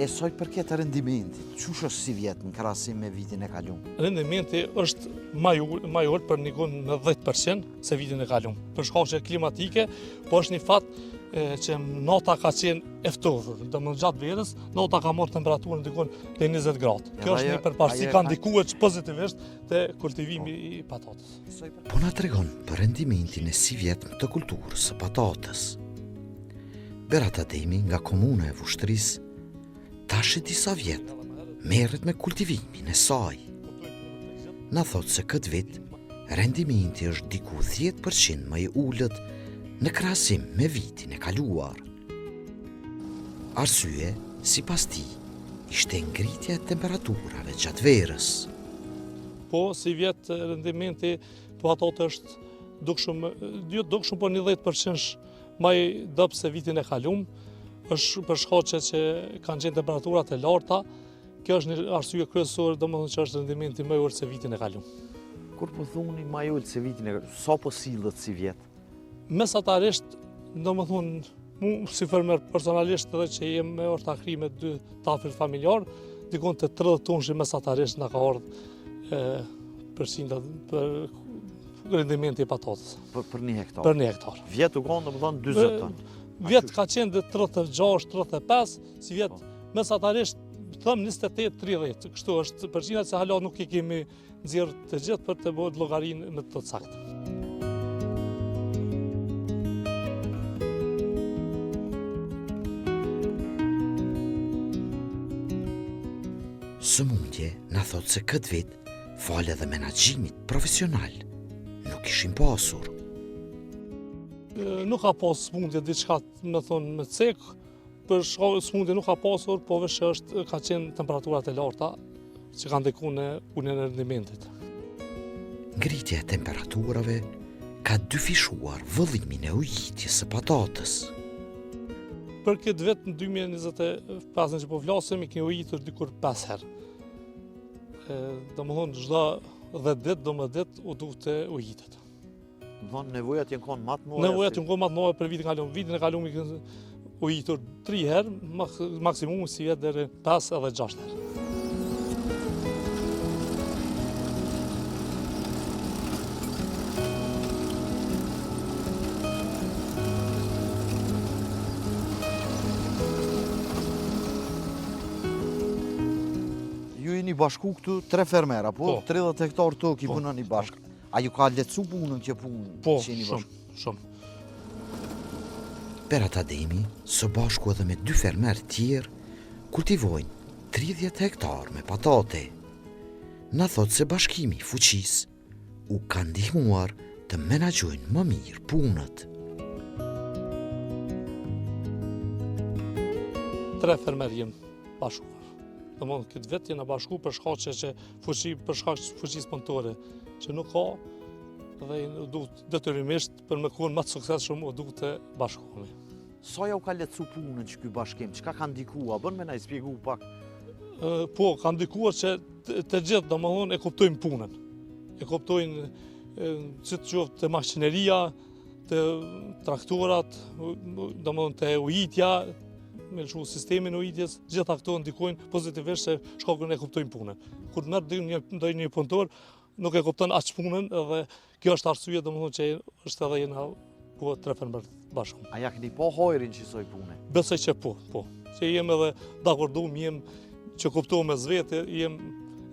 E soj përket rendimentit, çush është si vjet në krahasim me vitin e kaluar? Rendimenti është më i ulët për nikun në 10% se vitin e kaluar. Për shkaqe klimatike, po është një fat që nota ka qenë e ftohtur. Domethënë gjatë verës, nota ka marrë temperaturën dikon te 20 gradë. Kjo është një përparësi ka ndikuar pozitivisht te kultivimi i patatës. Po na tregon për rendimentin e si vjet të kulturës së patatës. Berat Ademi nga komuna e Vushtrisë tash disa vjet merret me kultivimin e saj. Na thot se këtë vit rendimenti është diku 10% më i ulët në krahasim me vitin e kaluar. Arsye, sipas tij, ishte ngritja e temperaturave gjatë verës. Po, si vjet rendimenti patatë është dukshëm po 10% më i dobët se vitin e kaluar. Është për shkaqe që kanë qenë temperaturat e larta, kjo është një arsye kryesore, domethënë që është rendimenti më i ulët se vitin e kaluar. Kur po thoni më i ulët se vitin e kaluar, sa po sillet si vjet? Mesatarisht, domethënë, mu si fermer personalisht edhe që jem me ortakri me 2 tafël familjar, dikon të 30 tonë mesatarisht na ka ardhur për rendimenti i patatës. Për një hektar? Për një hektar. Vjet u konë domethënë 40 tonë. Vjet ka qenë dhe 36, 35, si vjet mesatarisht thëm 28-30. Kështu është përgjina se hala nuk i kemi nxjerrë të gjithë për të bërë llogarinë në të saktë. Sëmundje na thot se këtë vit, falë edhe menaxhimit profesional, nuk ishin pasur. Nuk ka pas sëmundje diçka me thonë me cek, për shkak sëmundje nuk ka pasur, po veç ka qenë temperaturat e larta që kanë ndikuar në uljen e rendimentit. Ngritja e temperaturave ka dyfishuar vëllimin e ujitjes së patatës. Për këtë vit në 2025 që po flasim, i kemi ujitur dikur 5 herë. Domethënë çdo 10 ditë, 12 ditë u duhet të ujitet. Nevojat janë konë matë mëdha. Nevojat janë konë matë mëdha për vitin e kaluar. Vitin e kaluar kemi ujitur 3 herë, maksimum si vjet deri 5 edhe 6 herë. Ju jeni bashku këtu 3 fermera, po 30 hektar tokë i punoni bashkë. A ju ka lehtësu punën që punë? Po, shumë. Berat Ademi, së bashku edhe me 2 fermer tjerë, kultivojnë 30 hektar me patate. Na thot se bashkimi fuqis u ka ndihmuar të menaxhojnë më mirë punët. 3 fermer jenë bashkuar. Domethënë këtë vit jena bashku për shkaqe që fuqisë punëtore që nuk ka dhe duhet detyrimisht për me qenë më të suksesshëm u duhet të bashkohemi. Sa ja u ka lehtësu punën që ky bashkim, çka ka ndikuar? Bën me na shpjegu pak. Po, ka ndikuar që të gjithë domethënë e kuptojnë punën. E kuptojnë si të qoftë të makineria, të traktorat, domethënë të ujitja, me lëshu sistemin e ujitjes, gjitha këto ndikojnë pozitivisht se shkakun e kuptojnë punën. Kur merr ndonjë një punëtor, nuk e kupton aq punën dhe kjo është arsye domethënë që është edhe jena po 3 fermer bashku. A ja keni po hojrin që soi punë? Besoj që po. Se jem edhe dakordum, jem që kuptohem me vetë, jem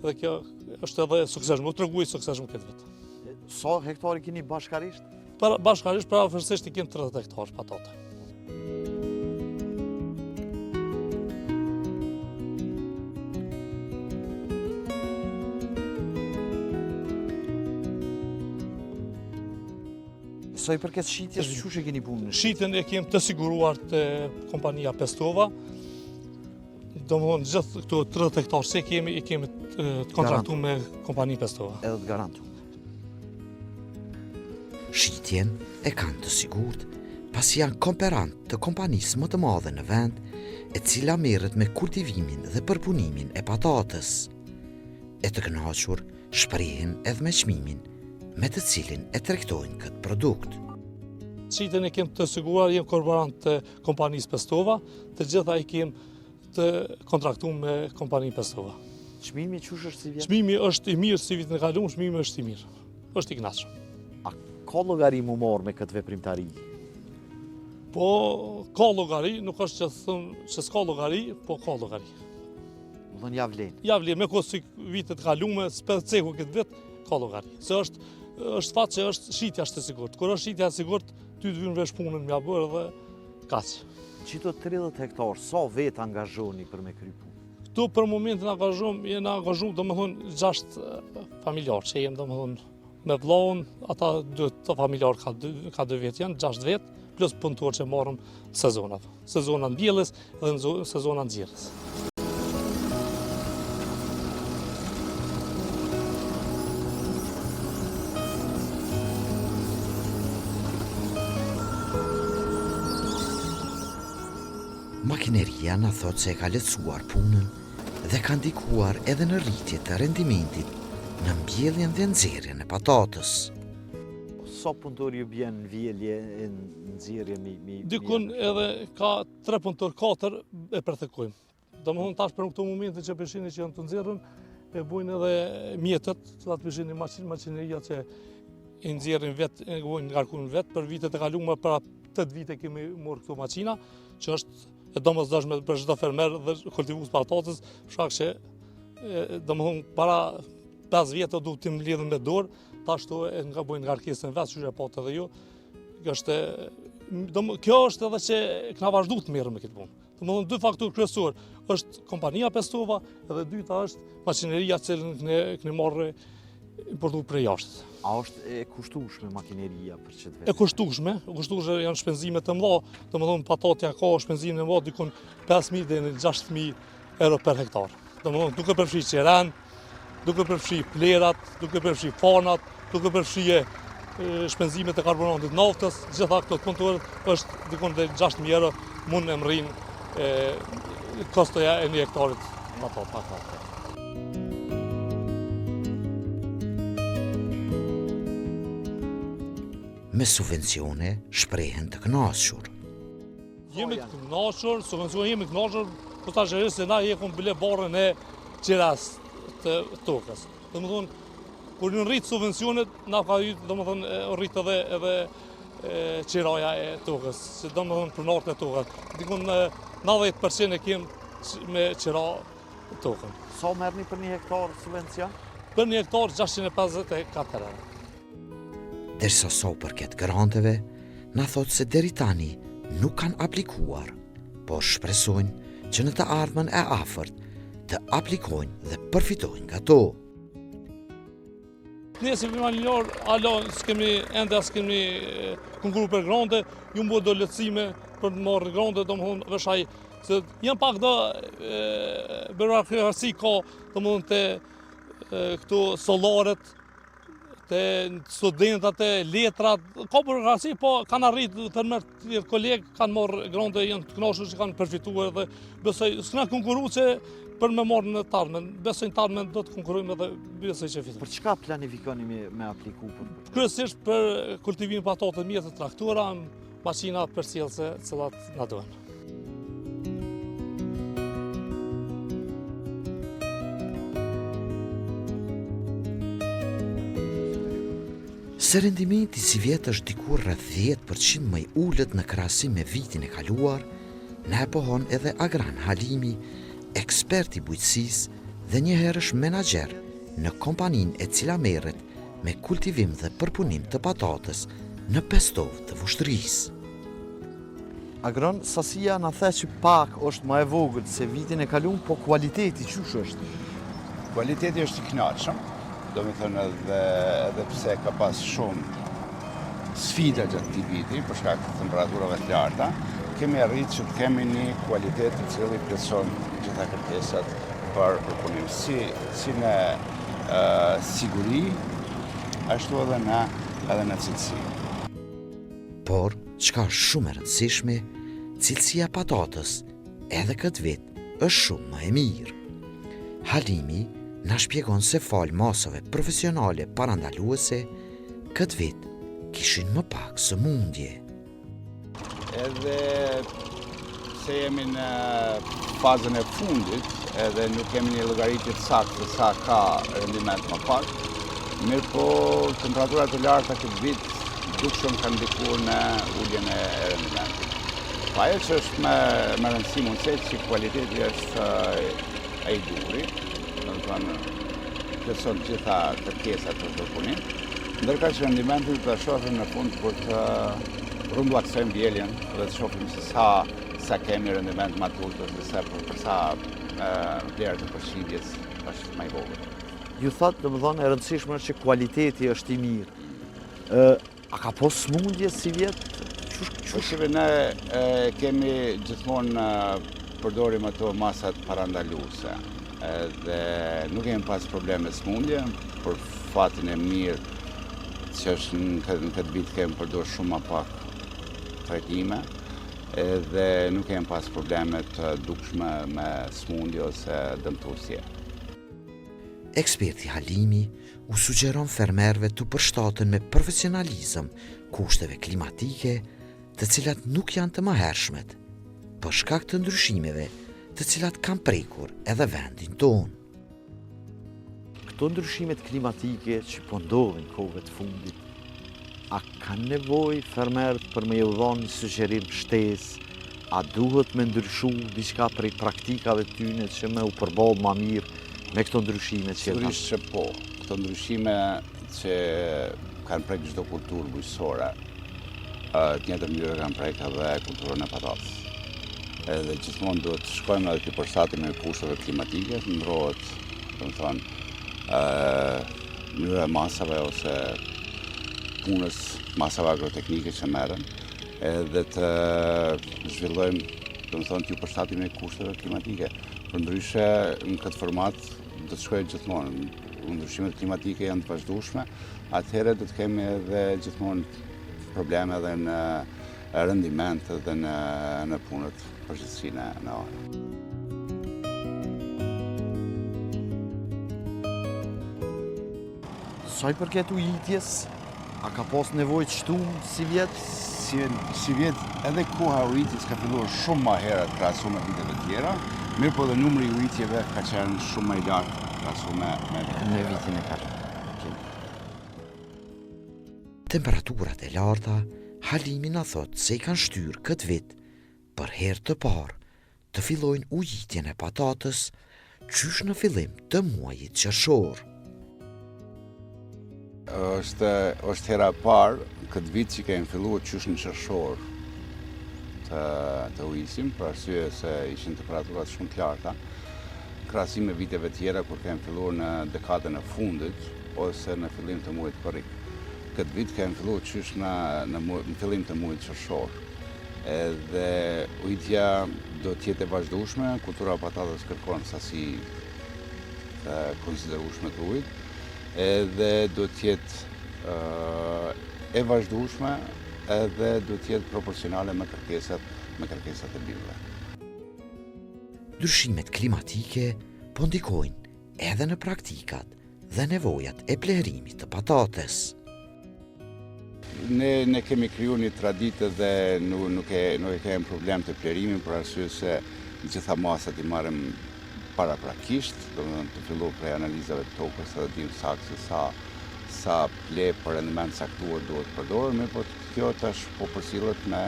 dhe kjo është edhe suksesshëm, u tregoj suksesshëm këtë vit. Sa hektari keni bashkarisht? Bashkarisht paraofërsisht i kemi 30 hektar patate. Sa i përket shitjes, çush e keni punën? Shitjen e kemi të siguruar te kompania Pestova. Domthonë gjithë këto 30 hektar se i kemi të kontraktuar me kompaninë Pestova. Edhe të garantuar. Shitjen e kanë të sigurt pasi janë kooperant të kompanisë më të madhe në vend, e cila merret me kultivimin dhe përpunimin e patatës. E të kënaqur shprehin edhe me çmimin me të cilin e tregtojnë këtë produkt. Shitjen e kemi të siguruar, jem kooperant të kompanisë Pestova, të gjitha i kemi të kontraktuar me kompaninë Pestova. Çmimi çush është si vjet? Çmimi është i mirë si vitin e kaluar, çmimi është i mirë. Është i kënaqshëm. A ka llogari mu morë me këtë veprimtari? Po ka llogari, nuk është që thëmë që s'ka llogari, po ka llogari. Më thënë ja vlen. Ja vlen, me kohë si vitet kalume, s'peth ceku këtë vit, ka llogari. Se është fat që është shitja është e sigurt. Kur është shitja e sigurt, ty të vjen vesh punën mja bërë dhe kaq. Qito 30 hektar, sa vetë angazhoni për me kry punë? Këtu për momentin jena angazhuar domethënë 6 familjar që jem domethënë me vllahun, ata 2 familjar ka 2 vjet janë, 6 vjet, plus punëtor që marrëm sezonat. Sezona mbjellës dhe sezona nxjerrës. Makineria na thot se e ka lehtësuar punën dhe ka ndikuar edhe në rritje të rendimentit në mbjelljen dhe nxjerrjen e patatës. Sa punëtor ju bjen në vjelje, në nxjerrje mi? Dikun edhe ka 3 punëtor, 4 e përthekojmë. Domethënë tash për këto momente që peshinë që janë të nxjerrën, e bujnë edhe mjetët, të atë peshinë maqineria që i nxjerrin vetë, e bujnë ngarkun vetë. Për vitet e kaluara para 8 vite kemi marrë këto makina, që është e domosdoshme për çdo fermer dhe kultivues patatës, për shkak që domethënë para 5 vjetë duhet të mbledhën me dorë, tash to e nga bojnë ngarkesën vetë, që e patë edhe ju. Kjo është edhe që kena vazhdu të merrem me këtë punë. Domethënë 2 faktorë kryesor, është kompania Pestova dhe dyta është maqineria që keni marrë importuar prej jashtë. A është e kushtueshme makineria për çet vetë? E kushtueshme janë shpenzime të mëdha, domethënë patatja ka shpenzime të mëdha dikun 5.000 deri në 6.000 euro per hektar. Domethënë duke përfshi qeran, duke përfshi plerat, duke përfshi fanat, duke përfshi shpenzimet e karburantit naftës, gjitha këto punëtorët është dikun deri 6.000 euro mund e mrrin kostoja e 1 hektarit patatë. Me subvencione shprehen të kënaqur. Jemi të kënaqur, subvencione jemi të kënaqur, po tash është se na jekun bile barrën e qiras të tokës. Domethënë kur ju rrit subvencionet, na ka hyrë domethënë rrit edhe qiraja e tokës, që domethënë pronarët e tokës. Dikun 90% e kemë me qira tokën. Sa merrni për 1 hektar subvencion? Për 1 hektar 654 euro. Derisa sa përket granteve, na thot se deri tani nuk kanë aplikuar, por shpresojnë që në të ardhmen e afërt të aplikojnë dhe përfitojnë nga to. Ne si familjar, ende s'kemi konkuru për grante, ju mbo do lehtësime për të marrë grante, domethënë veshaj se janë pak do birokraci ka, domethënë te këto sollaret, te studentat, letrat, ka burokraci, po kanë arritë fermer të tjerë kolegë, kanë marrë grante, janë të kënaqur që kanë përfituar dhe besoj s'na konkuru që për me marrë në tarmen. Besoj në tarmen do të konkurrojmë edhe besoj që fitoj. Për çka planifikoni me apliku? Kryesisht për kultivimin patatë mjetë të traktora, makina përcjellëse cilat na duhen. Se rendimenti si vjet është dikur rreth 10% më i ulët në krahasim me vitin e kaluar, na e pohon edhe Agran Halimi, ekspert i bujqësisë dhe njëherësh menaxher në kompaninë e cila merret me kultivim dhe përpunim të patatës në Pestovë të Vushtrrisë. Agron, sasia na the që pak është më e vogël se vitin e kaluar, po kualiteti çush është? Kualiteti është i kënaqshëm. Do me thënë edhe pse ka pas shumë sfida gjatë këtij viti, për shkak të temperaturave të larta, kemi arritë që të kemi një kualitet i cili plotëson gjitha kërkesat për përpunim, si në siguri, ashtu edhe në cilësi. Por, çka është shumë e rëndësishme, cilësia patatës edhe këtë vit është shumë më e mirë. Halimi na shpjegon se fal masave profesionale parandaluese, këtë vit kishin më pak sëmundje. Edhe se jemi në fazën e fundit edhe nuk kemi një llogaritje të saktë sa ka rendiment më pak, mirë po temperaturat e larta këtë vit dukshëm kanë ndikuar në uljen e rendimentit. Pa ajo që është me rëndësi mundësit që kualiteti është ai duri, domethënë plotson gjitha kërkesat për përpunim, ndërka që rendimentin të shohim në fund për të rrumbullaksojmë vjeljen dhe të shohim se sa kemi rendiment më të ulët ose për sa vlera të përshindjes është më e vogël. Ju thatë, domethënë, e rëndësishme është që kualiteti është i mirë. A ka pas smundje si vjet? Shive, ne kemi gjithmonë përdorim ato masat parandaluese. Dhe nuk kemi pas probleme smundje, për fatin e mirë që është në këtë vit kemi përdor shumë më pak trajtime, dhe nuk kemi pas probleme të dukshme me smundje ose dëmtuesje. Eksperti Halimi u sugjeron fermerëve të përshtaten me profesionalizëm kushteve klimatike, të cilat nuk janë të mëhershmet, për shkak të ndryshimeve të cilat kanë prekur edhe vendin tonë. Këto ndryshimet klimatike që po ndodhin kohëve të fundit, a kanë nevojë fermerët për me ju dhënë një sugjerim shtesë, a duhet me ndryshu diçka prej praktikave tyne që me u përballë më mirë me këto ndryshime që Sigurisht që po, këto ndryshime që kanë prek çdo kulturë bujqësore, të njëjtën mënyrë kanë prek edhe kulturën e patatës. Edhe gjithmonë duhet të shkojmë edhe të përshtatim me kushteve klimatike, ndrohet, domethënë, mënyra e masave ose punës masave agroteknike që merren, edhe të zhvillojmë, domethënë, të përshtatim me kushteve klimatike. Përndryshe, në këtë format do të shkojë gjithmonë. Ndryshimet klimatike janë të vazhdueshme, atëherë do të kemi edhe gjithmonë probleme edhe në rendiment dhe në punët përgjithësi në orë. Sa i përket ujitjes, a ka pas nevojë të shtumë si vjet? Si vjet edhe koha e ujitjes ka filluar shumë më herët krahasu me viteve tjera, mirë po dhe numri i ujitjeve ka qenë shumë më i lartë krahasu me vitin e kaluar. Temperaturat e larta, Halimi na thot se i kanë shtyrë këtë vit për herë të parë të fillojnë ujitjen e patatës qysh në fillim të muajit qershor. Është hera e parë këtë vit që kemi filluar qysh në qershor të ujisim, për arsye se ishin temperaturat shumë të larta, krahasim me viteve tjera kur kemi filluar në dekadën e fundit ose në fillim të muajit korrik. Këtë vit kemi filluar qysh në fillim të muajit qershor. Edhe ujitja do të jetë e vazhdueshme, kultura e patatës kërkon sasi të konsiderueshme të ujit, edhe do të jetë e vazhdueshme edhe do të jetë proporcionale me kërkesat e birëve. Ndryshimet klimatike po ndikojnë edhe në praktikat dhe nevojat e plerimit të patatës. Ne kemi kriju një traditë dhe nuk e kemi problem të plerimin për arsye se gjitha masat i marrim paraprakisht, domethënë të fillu prej analizave të tokës edhe dim saktë sa ple për rendiment saktuar duhet përdorur, mirë po kjo tash po përcillet me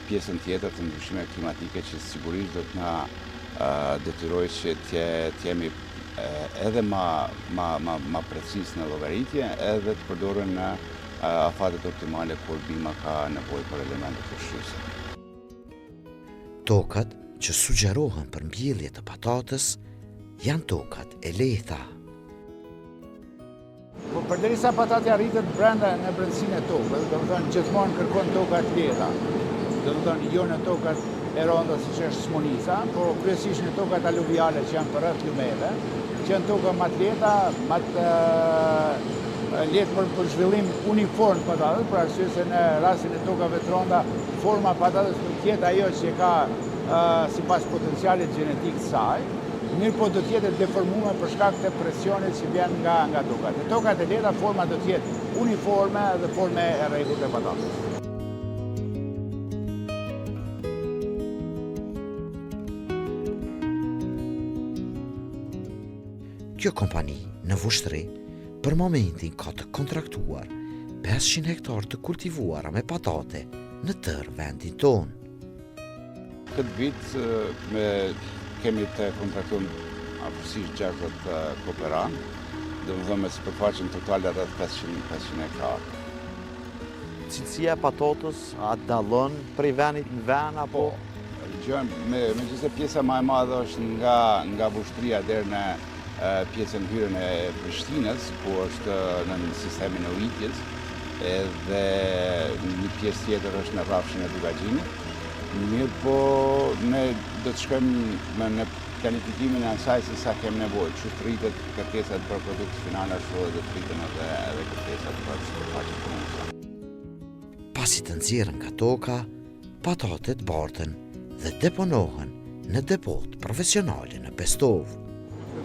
pjesën tjetër të ndryshimeve klimatike që sigurisht do të na detyrojë që të jemi edhe ma precis në llogaritje, edhe të përdoren në afatet optimale kur bima ka nevojë për elemente përshtyese. Tokat që sugjerohen për mbjellje të patatës janë tokat e lehta. Po përderisa patatja rritet brenda në brendësinë e tokës, domethënë gjithmonë kërkon toka të lehta. Domethënë jo në tokat e ronda siç është smonica, por kryesisht në tokat aluviale që janë përreth lumeve, që janë toka më të lehta, më të lehtë për zhvillim uniform patatës, për arsye se në rastin e tokave të ronda, forma e patatës do të jetë ajo që ka sipas potencialit gjenetik të saj, mirë po do të jetë deformuar për shkak të presionit që vjen nga tokat. Në tokat e lehta forma do të jetë uniforme dhe forme e rregullt e patatës. Kjo kompani në Vushtri për momentin ka të kontraktuar 500 hektar të kultivuara me patate në tërë vendin tonë. Këtë vit kemi të kontraktuar afërsisht 60 kooperan, domethënë me sipërfaqen totale rreth 500 hektar. Cilësia e patatës a dallon prej vendit në vend apo? Megjithëse pjesa më e madhe është nga Vushtria deri në pjesën hyrën e Prishtinës, ku është në sistemin e ujitjes, edhe një pjesë tjetër është në rrafshin e Dugaxhinit. Mirë po, ne do të shkojmë në planifikimin e asaj se sa kemi nevojë. Kështu të rritet kërkesat për produkt final, ashtu edhe të rriten edhe kërkesat për sipërfaqe komunale. Pasi të nxjerrën nga toka, patatet barten dhe deponohen në depot profesionale në Pestovë.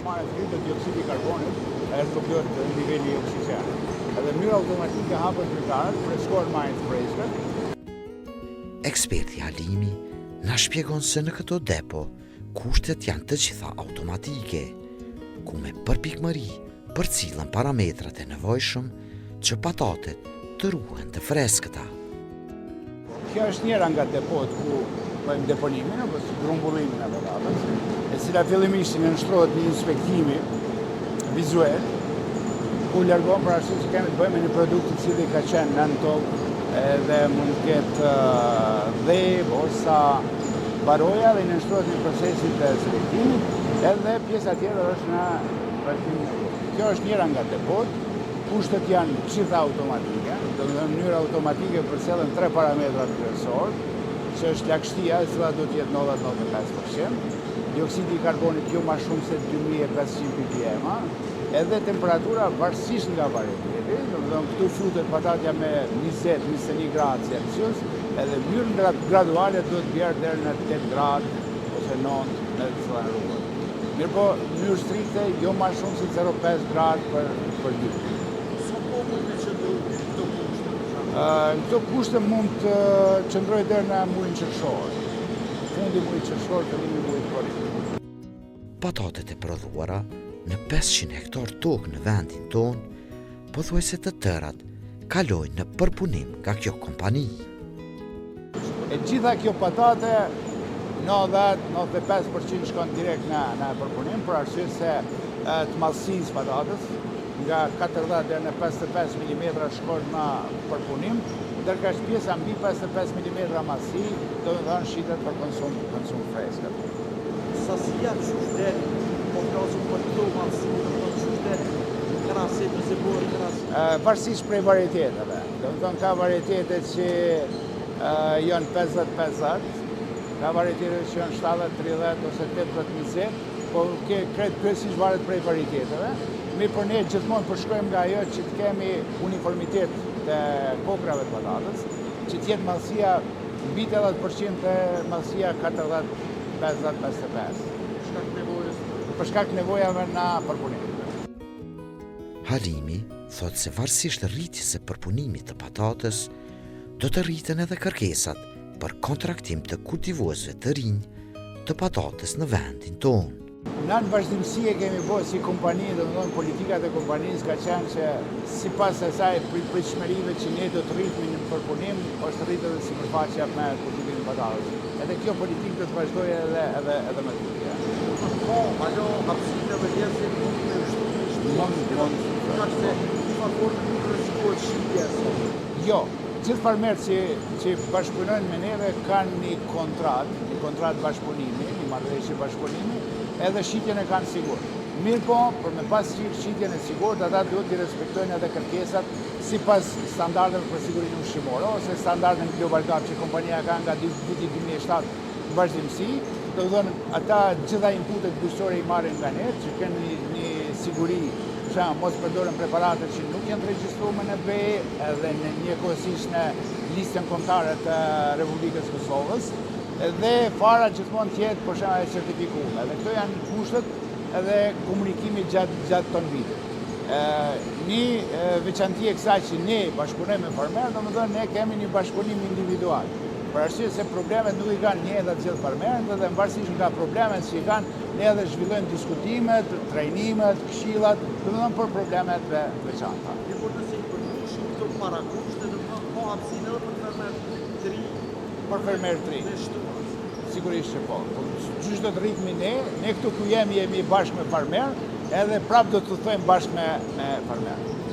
Marrë të rritë dioksidi karbonit, e stopjohet niveli i oksigenit. Edhe mënyra automatike hapet drytarët, freskohen majën të freskët. Eksperti Halimi na shpjegon se në këto depo kushtet janë të gjitha automatike, ku me përpikmëri përcillen parametrat e nevojshëm që patatet të ruhen të freskëta. Kjo është njëra nga depot ku bëjmë deponimin apo grumbullimin e patatës, e cila fillimisht nënshtrohet një inspektimi vizual, ku largon për arsye se kemi të bëjmë një produkt i cili ka qenë nën tokë edhe mund të ketë dheb ose baroja dhe nënshtrohet në procesin të selektimit, edhe pjesa tjetër është në parkim. Kjo është njëra nga depot. Kushtet janë gjitha automatike, do të thënë në mënyrë automatike përcjellen 3 parametra kryesor, që është lagështia, e cila do të jetë 90-95%, dioksidi i karbonit jo më shumë se 2500 ppm, edhe temperatura varësisht nga varieteti, do të thënë këtu futet patatja me 20-21 gradë Celsius, edhe mënyrën graduale do të bjerë deri në 8 gradë ose 9 në të rrugët. Mirë po, në mënyrë strikte, jo më shumë se 0,5 gradë për ditë. Këto kushte mund të qëndrojë deri në muajin qershor. Fundi i muajit qershor, fillimi i muajit korrik. Patatet e prodhuara në 500 hektar tokë në vendin tonë, pothuajse të tërat kalojnë në përpunim nga kjo kompani. E gjitha kjo patate 90-95% shkon direkt në përpunim, për arsye se të madhësisë patatës nga 40 deri në 55 mm shkon në përpunim, ndërka pjesa mbi 55 mm madhësi do të thonë shitet për konsum freskët. Sasia ç'është deri, po flasim për këto madhësi, do të thonë ç'është deri, krahasë të zebur, varësisht prej varieteteve. Do të thonë ka varietete që janë 50-50, ka varietete që janë 70-30 ose 80-20, po kretë kryesisht varet prej varieteteve. Mirë për ne gjithmonë përshkojmë nga ajo që të kemi uniformitet të kokrave të patatës, që t'jetë madhësia mbi 80% të madhësia 40-50-55. Për shkak nevojave na përpunim. Halimi thot se varësisht rritjes së përpunimit të patatës, do të rriten edhe kërkesat për kontraktim të kultivuesve të rinj të patatës në vendin tonë. Në vazhdimësi e kemi bërë si kompani, do të thonë politikat e kompanisë ka qenë që sipas asaj pritshmërive që ne do të rritemi në përpunim, është rritë edhe sipërfaqja me kultivimin e patatës. Edhe kjo politikë do të vazhdojë edhe më tutje. Po, ajo hapësirë dhe njerëzit mund të shtunë. Nuk rrezikohet shitja sot. Jo, gjithë farmerët që bashkëpunojnë me neve kanë një kontratë bashkëpunimi, një marrëveshje bashkëpunimi, edhe shitjen e kanë sigur. Mirë po, për me pas shitjen e sigur, ata duhet të respektojnë edhe kërkesat sipas standardeve për sigurinë ushqimore ose standardeve Global Gap që kompania ka nga viti 2007 në vazhdimësi. Do të thonë, ata gjitha inputet bujqësore i marrin nga ne, që kanë një siguri, që mos përdoren preparate që nuk janë të regjistruar në BE edhe në njëkohësisht në listën kombëtare të Republikës Kosovës, dhe fara gjithmonë tjetë për shembull e certifikuar. Dhe këto janë kushtet edhe komunikimi gjatë ton vitit. Një veçanti e kësaj që ne bashkëpunojmë me farmerët, domethënë ne kemi një bashkëpunim individual. Për arsye se problemet nuk i kanë një edhe të gjithë farmerët, dhe në varësisht nga problemet që i kanë, ne edhe zhvillojmë diskutimet, trajnimet, këshillat, domethënë për problemet të veçanta. Një por nëse i përfushin këto parakushte, domethënë ka hapësinë edhe për fermer të ri, Për fermer të ri. me shtuar. Sigurisht që po. Gjysh do të rritmi ne këtu ku jemi bashkë me farmer, edhe prap do të thojmë bashkë me farmer.